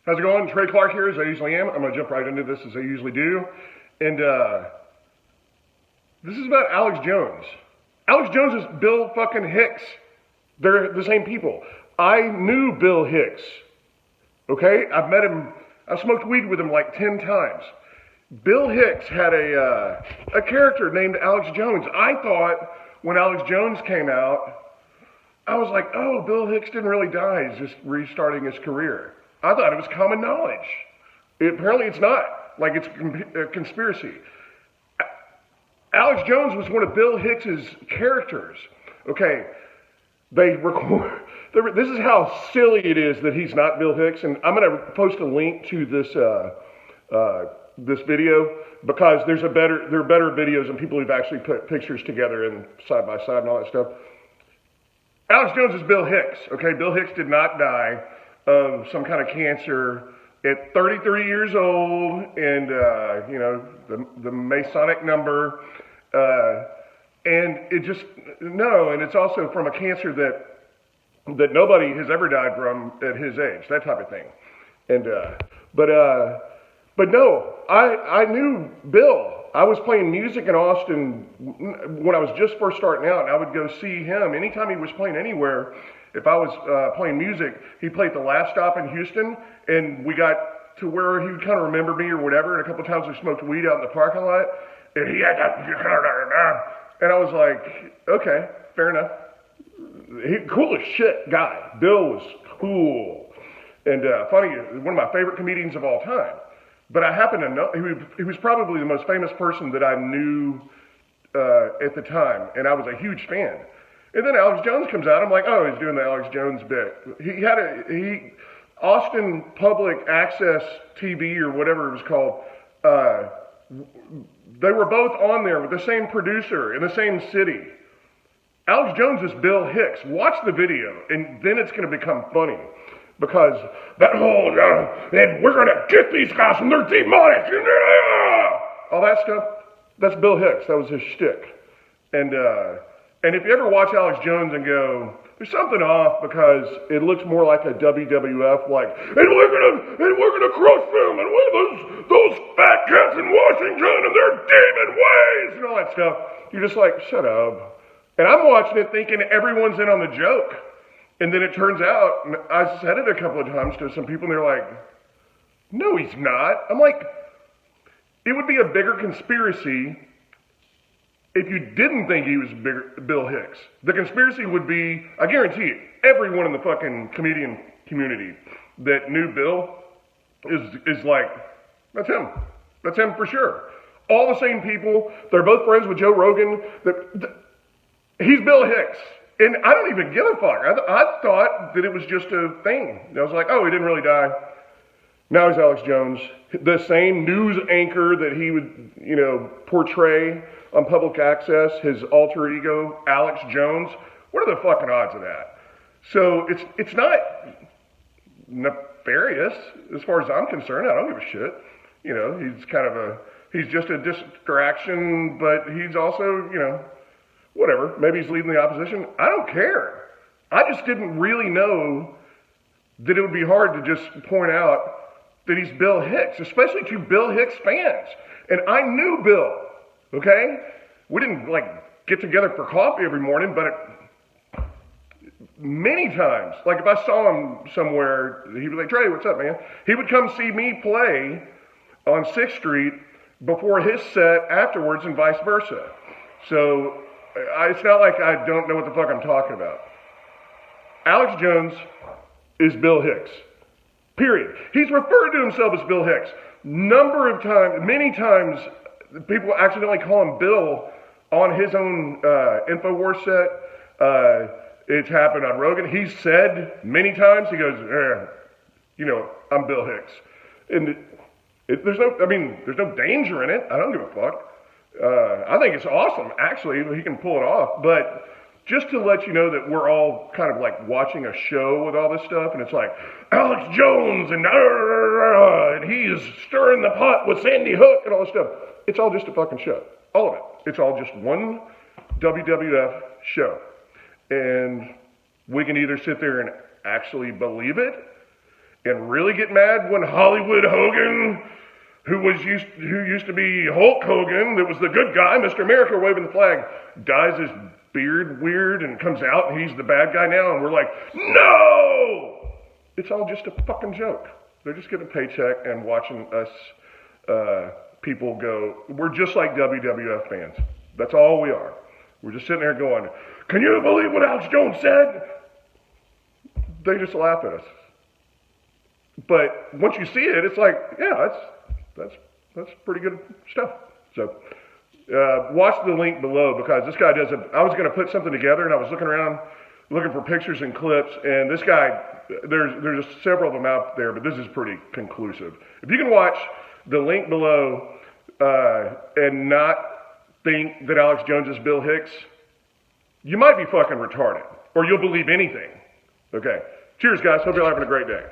How's it going? Trey Clark here, as I usually am. I'm going to jump right into this as I usually do. And this is about Alex Jones. Alex Jones is Bill fucking Hicks. They're the same people. I knew Bill Hicks. Okay? I've met him. I've smoked weed with him like 10 times. Bill Hicks had a character named Alex Jones. I thought when Alex Jones came out, I was like, oh, Bill Hicks didn't really die. He's just restarting his career. I thought it was common knowledge. Apparently it's not. Like it's a conspiracy. Alex Jones was one of Bill Hicks's characters. Okay, they record. This is how silly it is that he's not Bill Hicks, and I'm going to post a link to this this video because there are better videos and people who've actually put pictures together and side by side and all that stuff. Alex Jones is Bill Hicks. Okay, Bill Hicks did not die of some kind of cancer at 33 years old, and you know, the Masonic number, and it just and it's also from a cancer that nobody has ever died from at his age, that type of thing. And but no, I knew Bill. I was playing music in Austin when I was just first starting out, and I would go see him anytime he was playing anywhere. If I was playing music, he played the last stop in Houston, and we got to where he would kind of remember me or whatever, and a couple of times we smoked weed out in the parking lot, and he had that, and I was like, okay, fair enough. Cool as shit guy. Bill was cool. And funny, one of my favorite comedians of all time. But I happen to know, he was probably the most famous person that I knew at the time, and I was a huge fan. And then Alex Jones comes out. I'm like, oh, he's doing the Alex Jones bit. He had Austin Public Access TV or whatever it was called. They were both on there with the same producer in the same city. Alex Jones is Bill Hicks. Watch the video, and then it's going to become funny. Because that whole, and we're going to get these guys and they're demonic. All that stuff, that's Bill Hicks. That was his shtick. And if you ever watch Alex Jones and go, there's something off because it looks more like a WWF, like, and we're gonna crush them, and those fat cats in Washington and their demon ways and all that stuff. You're just like, shut up. And I'm watching it thinking everyone's in on the joke. And then it turns out, and I said it a couple of times to some people, and they're like, no, he's not. I'm like, it would be a bigger conspiracy if you didn't think he was Bill Hicks. The conspiracy would be, I guarantee you, everyone in the fucking comedian community that knew Bill is like, that's him. That's him for sure. All the same people. They're both friends with Joe Rogan. He's Bill Hicks. And I don't even give a fuck. I thought that it was just a thing. I was like, oh, he didn't really die. Now he's Alex Jones. The same news anchor that he would, portray on public access, his alter ego, Alex Jones. What are the fucking odds of that? So it's not nefarious as far as I'm concerned. I don't give a shit. He's just a distraction, but he's also, whatever, maybe he's leading the opposition. I don't care. I just didn't really know that it would be hard to just point out that he's Bill Hicks, especially to Bill Hicks fans. And I knew Bill, okay? We didn't, get together for coffee every morning, but many times, if I saw him somewhere, he'd be like, Trey, what's up, man? He would come see me play on 6th Street before his set afterwards and vice versa. So it's not like I don't know what the fuck I'm talking about. Alex Jones is Bill Hicks. Period. He's referred to himself as Bill Hicks. Many times, people accidentally call him Bill on his own InfoWars set. It's happened on Rogan. He's said many times, he goes, I'm Bill Hicks. And there's no danger in it. I don't give a fuck. I think it's awesome, actually, he can pull it off. But just to let you know that we're all kind of like watching a show with all this stuff, and it's like, Alex Jones, and he's stirring the pot with Sandy Hook and all this stuff. It's all just a fucking show. All of it. It's all just one WWF show. And we can either sit there and actually believe it, and really get mad when Hollywood Hogan, who used to be Hulk Hogan, that was the good guy, Mr. America waving the flag, dyes his beard weird and comes out and he's the bad guy now, and we're like, no! It's all just a fucking joke. They're just getting a paycheck and watching us people go. We're just like WWF fans. That's all we are. We're just sitting there going, can you believe what Alex Jones said? They just laugh at us. But once you see it, it's like, yeah, that's pretty good stuff. So watch the link below, because this guy does I was going to put something together, and I was looking around looking for pictures and clips, and this guy, there's several of them out there, but this is pretty conclusive. If you can watch the link below and not think that Alex Jones is Bill Hicks, you might be fucking retarded, or you'll believe anything. Okay. Cheers, guys. Hope you're having a great day.